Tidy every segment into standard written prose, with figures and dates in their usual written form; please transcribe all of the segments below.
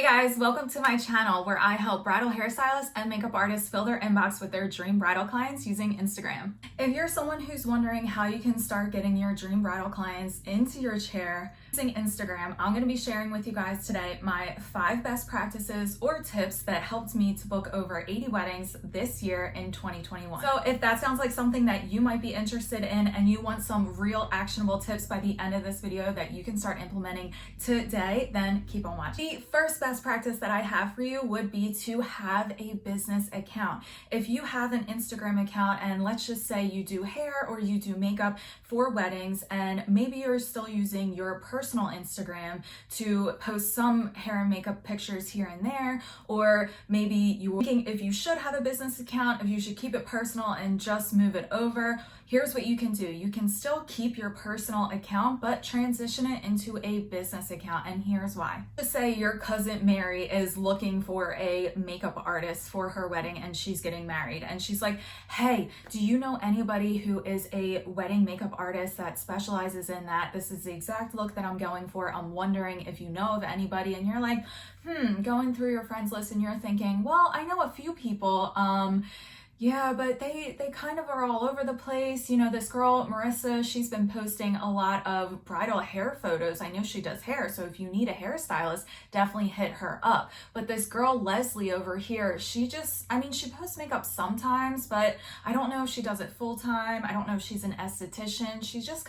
Guys, welcome to my channel where I help bridal hairstylists and makeup artists fill their inbox with their dream bridal clients using Instagram. If you're someone who's wondering how you can start getting your dream bridal clients into your chair using Instagram, I'm going to be sharing with you guys today my 5 best practices or tips that helped me to book over 80 weddings this year in 2021. So if that sounds like something that you might be interested in and you want some real actionable tips by the end of this video that you can start implementing today, then keep on watching. The first best practice that I have for you would be to have a business account. If you have an Instagram account and let's just say you do hair or you do makeup for weddings and maybe you're still using your personal Instagram to post some hair and makeup pictures here and there, or maybe you're thinking if you should have a business account, if you should keep it personal and just move it over, here's what you can do. You can still keep your personal account, but transition it into a business account, and here's why. Just say your cousin Mary is looking for a makeup artist for her wedding and she's getting married, and she's like, hey, do you know anybody who is a wedding makeup artist that specializes in that? This is the exact look that I'm going for. I'm wondering if you know of anybody. And you're like, going through your friends list and you're thinking, well, I know a few people, yeah, but they kind of are all over the place. You know, this girl, Marissa, she's been posting a lot of bridal hair photos. I know she does hair, so if you need a hairstylist, definitely hit her up. But this girl, Leslie over here, she posts makeup sometimes, but I don't know if she does it full time. I don't know if she's an esthetician. She's just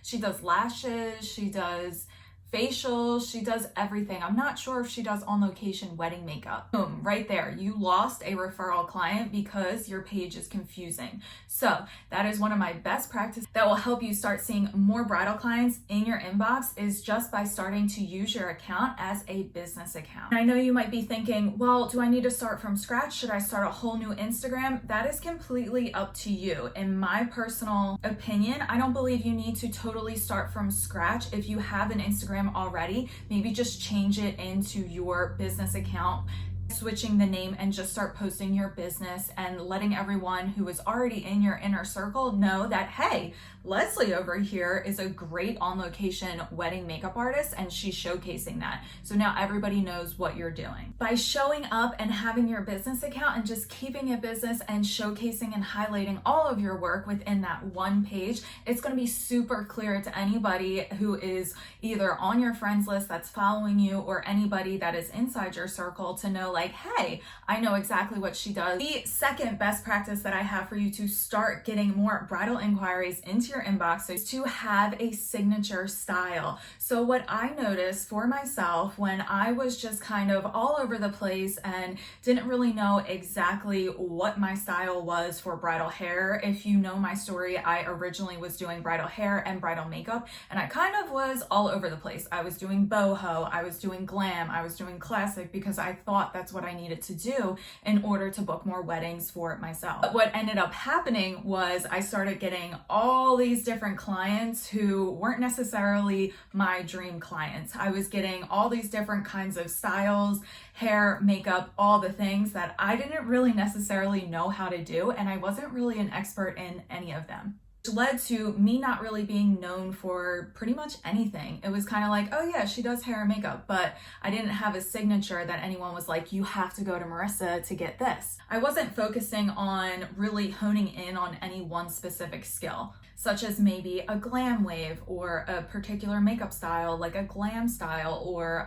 she does lashes, she does facials, she does everything. I'm not sure if she does on location wedding makeup. Boom, right there. You lost a referral client because your page is confusing. So that is one of my best practices that will help you start seeing more bridal clients in your inbox, is just by starting to use your account as a business account. And I know you might be thinking, well, do I need to start from scratch? Should I start a whole new Instagram? That is completely up to you. In my personal opinion, I don't believe you need to totally start from scratch. If you have an Instagram already, maybe just change it into your business account, switching the name, and just start posting your business and letting everyone who is already in your inner circle know that, hey, Leslie over here is a great on location wedding makeup artist and she's showcasing that. So now everybody knows what you're doing. By showing up and having your business account and just keeping it business and showcasing and highlighting all of your work within that one page, it's going to be super clear to anybody who is either on your friends list that's following you or anybody that is inside your circle to know, like, hey, I know exactly what she does. The second best practice that I have for you to start getting more bridal inquiries into your inbox is to have a signature style. So what I noticed for myself when I was just kind of all over the place and didn't really know exactly what my style was for bridal hair. If you know my story, I originally was doing bridal hair and bridal makeup, and I kind of was all over the place. I was doing boho, I was doing glam, I was doing classic, because I thought that's what I needed to do in order to book more weddings for myself. But what ended up happening was I started getting all these different clients who weren't necessarily my dream clients. I was getting all these different kinds of styles, hair, makeup, all the things that I didn't really necessarily know how to do, and I wasn't really an expert in any of them, which led to me not really being known for pretty much anything. It was kind of like, oh yeah, she does hair and makeup, but I didn't have a signature that anyone was like, you have to go to Marissa to get this. I wasn't focusing on really honing in on any one specific skill, such as maybe a glam wave or a particular makeup style, like a glam style or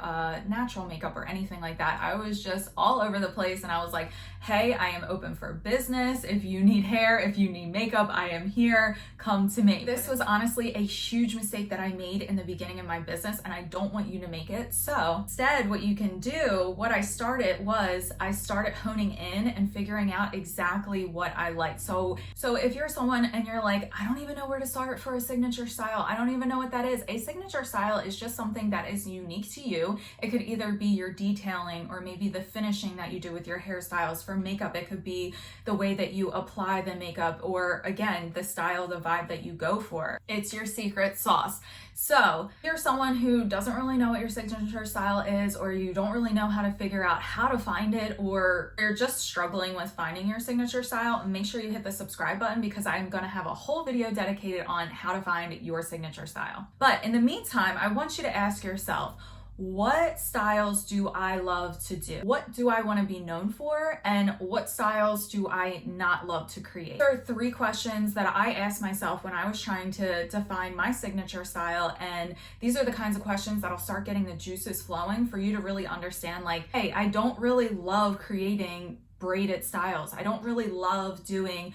natural makeup or anything like that. I was just all over the place, and I was like, hey, I am open for business. If you need hair, if you need makeup, I am here. Come to me. This was honestly a huge mistake that I made in the beginning of my business, and I don't want you to make it. So instead, what you can do, what I started was I started honing in and figuring out exactly what I like. So if you're someone and you're like, I don't even know where to start for a signature style, I don't even know what that is. A signature style is just something that is unique to you. It could either be your detailing or maybe the finishing that you do with your hairstyles. For makeup, it could be the way that you apply the makeup, or again, the style, the vibe that you go for. It's your secret sauce. So if you're someone who doesn't really know what your signature style is, or you don't really know how to figure out how to find it, or you're just struggling with finding your signature style, make sure you hit the subscribe button, because I'm going to have a whole video dedicated on how to find your signature style. But in the meantime, I want you to ask yourself, what styles do I love to do? What do I want to be known for? And what styles do I not love to create? There are 3 questions that I asked myself when I was trying to define my signature style. And these are the kinds of questions that'll start getting the juices flowing for you to really understand, like, hey, I don't really love creating braided styles. I don't really love doing,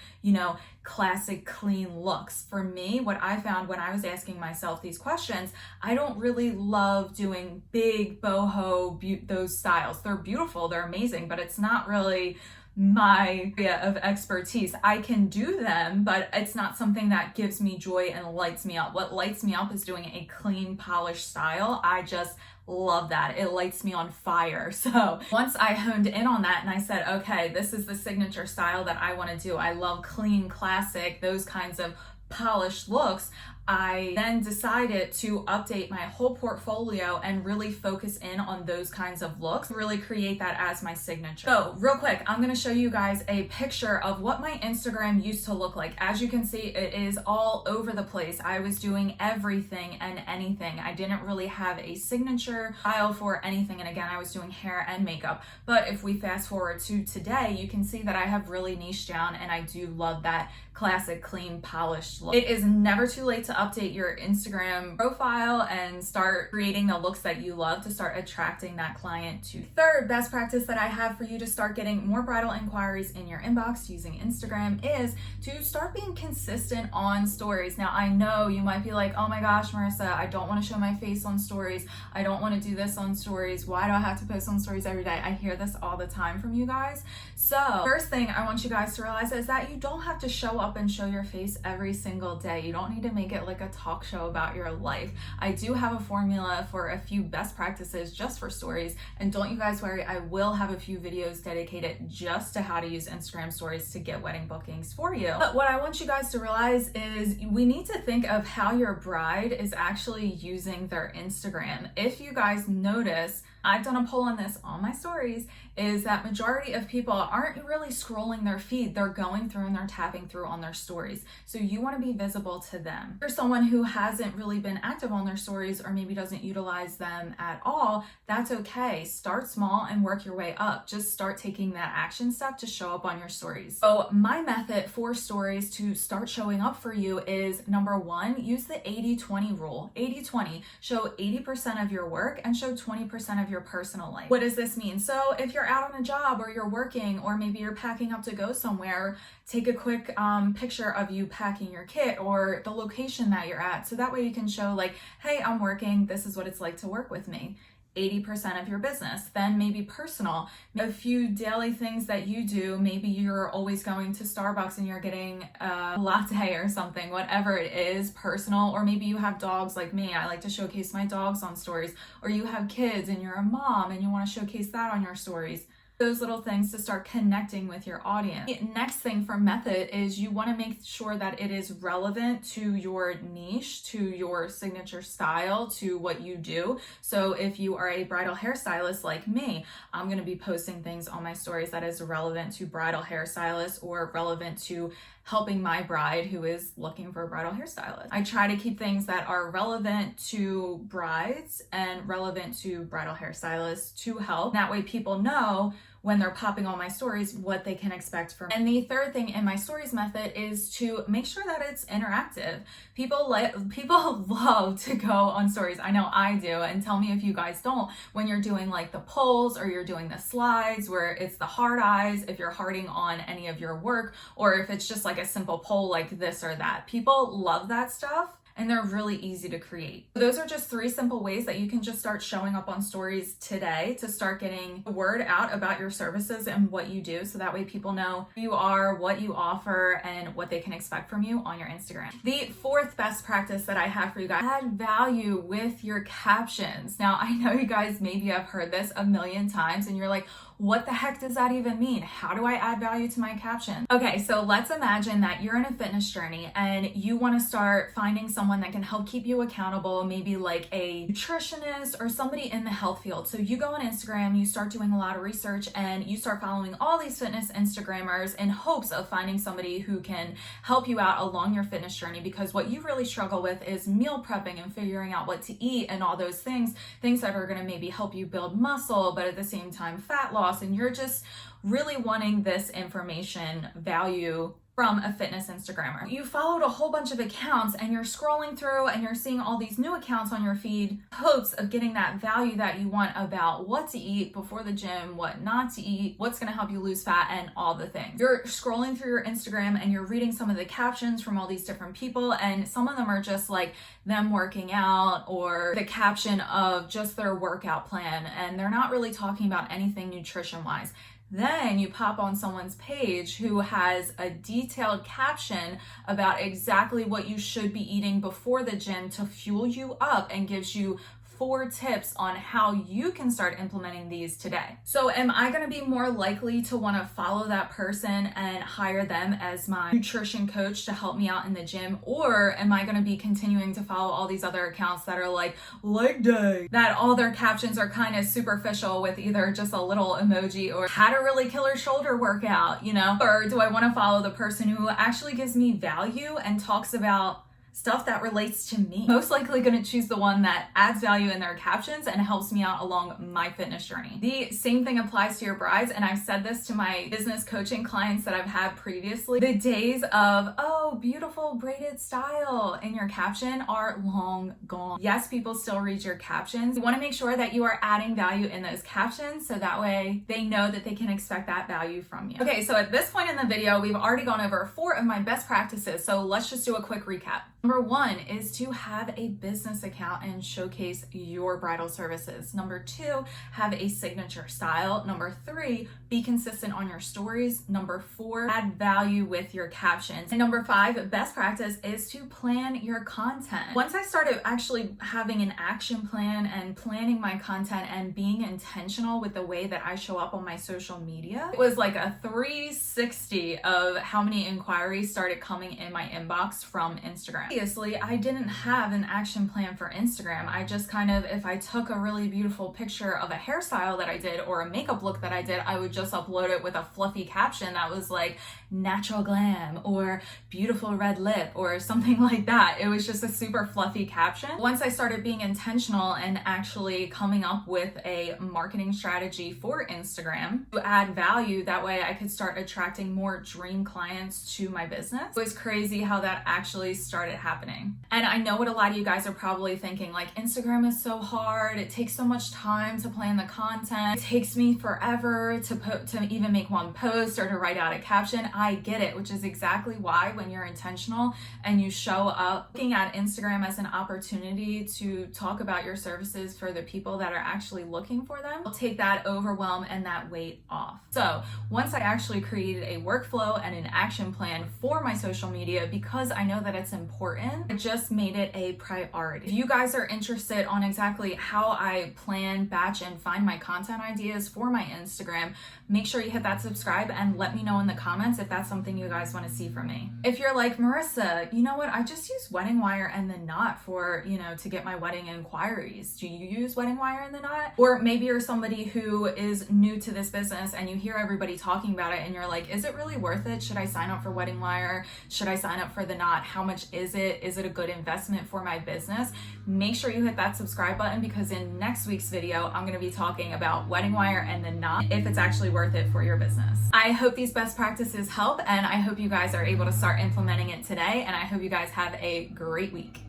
classic clean looks. For me, what I found when I was asking myself these questions, I don't really love doing big boho, those styles. They're beautiful, they're amazing, but it's not really my area of expertise. I can do them, but it's not something that gives me joy and lights me up. What lights me up is doing a clean, polished style. I just love that. It lights me on fire. So once I honed in on that and I said, okay, this is the signature style that I want to do. I love clean, classic, those kinds of polished looks. I then decided to update my whole portfolio and really focus in on those kinds of looks, really create that as my signature. So real quick, I'm going to show you guys a picture of what my Instagram used to look like. As you can see, it is all over the place. I was doing everything and anything. I didn't really have a signature style for anything. And again, I was doing hair and makeup. But if we fast forward to today, you can see that I have really niched down and I do love that classic, clean, polished look. It is never too late to update your Instagram profile and start creating the looks that you love to start attracting that client to. Third best practice that I have for you to start getting more bridal inquiries in your inbox using Instagram is to start being consistent on stories. Now, I know you might be like, oh my gosh, Marissa, I don't want to show my face on stories. I don't want to do this on stories. Why do I have to post on stories every day? I hear this all the time from you guys. So first thing I want you guys to realize is that you don't have to show up and show your face every single day. You don't need to make it like a talk show about your life. I do have a formula for a few best practices just for stories, and don't you guys worry, I will have a few videos dedicated just to how to use Instagram stories to get wedding bookings for you. But what I want you guys to realize is we need to think of how your bride is actually using their Instagram. If you guys notice, I've done a poll on this on my stories, is that majority of people aren't really scrolling their feed. They're going through and they're tapping through on their stories. So you want to be visible to them. If you're someone who hasn't really been active on their stories or maybe doesn't utilize them at all, that's okay. Start small and work your way up. Just start taking that action step to show up on your stories. So my method for stories to start showing up for you is, number 1, use the 80-20 rule. 80-20, show 80% of your work and show 20% of your personal life. What does this mean? So if you're out on a job or you're working or maybe you're packing up to go somewhere, take a quick picture of you packing your kit or the location that you're at. So that way you can show like, hey, I'm working. This is what it's like to work with me. 80% of your business. Then maybe personal, a few daily things that you do. Maybe you're always going to Starbucks and you're getting a latte or something, whatever it is, personal. Or maybe you have dogs like me. I like to showcase my dogs on stories. Or you have kids and you're a mom and you want to showcase that on your stories. Those little things to start connecting with your audience. The next thing for method is you want to make sure that it is relevant to your niche, to your signature style, to what you do. So if you are a bridal hairstylist like me, I'm going to be posting things on my stories that is relevant to bridal hairstylists or relevant to helping my bride who is looking for a bridal hairstylist. I try to keep things that are relevant to brides and relevant to bridal hairstylists to help. That way people know when they're popping on my stories what they can expect from me. And the third thing in my stories method is to make sure that it's interactive. People love to go on stories. I know I do, and tell me if you guys don't. When you're doing like the polls or you're doing the slides where it's the hard eyes, if you're hearting on any of your work, or if it's just like a simple poll like this or that. People love that stuff. And they're really easy to create. Those are just 3 simple ways that you can just start showing up on stories today to start getting the word out about your services and what you do. So that way people know who you are, what you offer, and what they can expect from you on your Instagram. The 4th best practice that I have for you guys, add value with your captions. Now, I know you guys maybe have heard this a million times and you're like, what the heck does that even mean? How do I add value to my caption? Okay, so let's imagine that you're in a fitness journey and you want to start finding someone someone that can help keep you accountable, maybe like a nutritionist or somebody in the health field. So you go on Instagram, you start doing a lot of research, and you start following all these fitness Instagrammers in hopes of finding somebody who can help you out along your fitness journey, because what you really struggle with is meal prepping and figuring out what to eat and all those things that are going to maybe help you build muscle, but at the same time fat loss, and you're just really wanting this information value from a fitness Instagrammer. You followed a whole bunch of accounts and you're scrolling through and you're seeing all these new accounts on your feed, hopes of getting that value that you want about what to eat before the gym, what not to eat, what's gonna help you lose fat, and all the things. You're scrolling through your Instagram and you're reading some of the captions from all these different people, and some of them are just like them working out or the caption of just their workout plan, and they're not really talking about anything nutrition-wise. Then you pop on someone's page who has a detailed caption about exactly what you should be eating before the gym to fuel you up, and gives you 4 tips on how you can start implementing these today. So am I going to be more likely to want to follow that person and hire them as my nutrition coach to help me out in the gym? Or am I going to be continuing to follow all these other accounts that are like leg day, that all their captions are kind of superficial with either just a little emoji or how to really kill her shoulder workout, you know? Or do I want to follow the person who actually gives me value and talks about stuff that relates to me? Most likely going to choose the one that adds value in their captions and helps me out along my fitness journey. The same thing applies to your brides, and I've said this to my business coaching clients that I've had previously. The days of, oh, beautiful braided style in your caption are long gone. Yes, people still read your captions. You want to make sure that you are adding value in those captions so that way they know that they can expect that value from you. Okay, so at this point in the video, we've already gone over 4 of my best practices, so let's just do a quick recap. Number 1 is to have a business account and showcase your bridal services. Number 2, have a signature style. Number 3, be consistent on your stories. Number 4, add value with your captions. And number 5, best practice is to plan your content. Once I started actually having an action plan and planning my content and being intentional with the way that I show up on my social media, it was like a 360 of how many inquiries started coming in my inbox from Instagram. Previously, I didn't have an action plan for Instagram. I just kind of, if I took a really beautiful picture of a hairstyle that I did or a makeup look that I did, I would just upload it with a fluffy caption that was like natural glam or beautiful red lip or something like that. It was just a super fluffy caption. Once I started being intentional and actually coming up with a marketing strategy for Instagram to add value, that way I could start attracting more dream clients to my business. It was crazy how that actually started happening. And I know what a lot of you guys are probably thinking, like, Instagram is so hard. It takes so much time to plan the content. It takes me forever to even make one post or to write out a caption. I get it, which is exactly why when you're intentional and you show up looking at Instagram as an opportunity to talk about your services for the people that are actually looking for them, will take that overwhelm and that weight off. So once I actually created a workflow and an action plan for my social media, because I know that it's important, I just made it a priority. If you guys are interested on exactly how I plan, batch, and find my content ideas for my Instagram, make sure you hit that subscribe and let me know in the comments if that's something you guys want to see from me. If you're like, Marissa, you know what? I just use Wedding Wire and the Knot for, to get my wedding inquiries. Do you use Wedding Wire and the Knot? Or maybe you're somebody who is new to this business and you hear everybody talking about it and you're like, is it really worth it? Should I sign up for Wedding Wire? Should I sign up for the Knot? How much is it? Is it a good investment for my business? Make sure you hit that subscribe button, because in next week's video, I'm going to be talking about Wedding Wire and the Knot, if it's actually worth it for your business. I hope these best practices help, and I hope you guys are able to start implementing it today, and I hope you guys have a great week.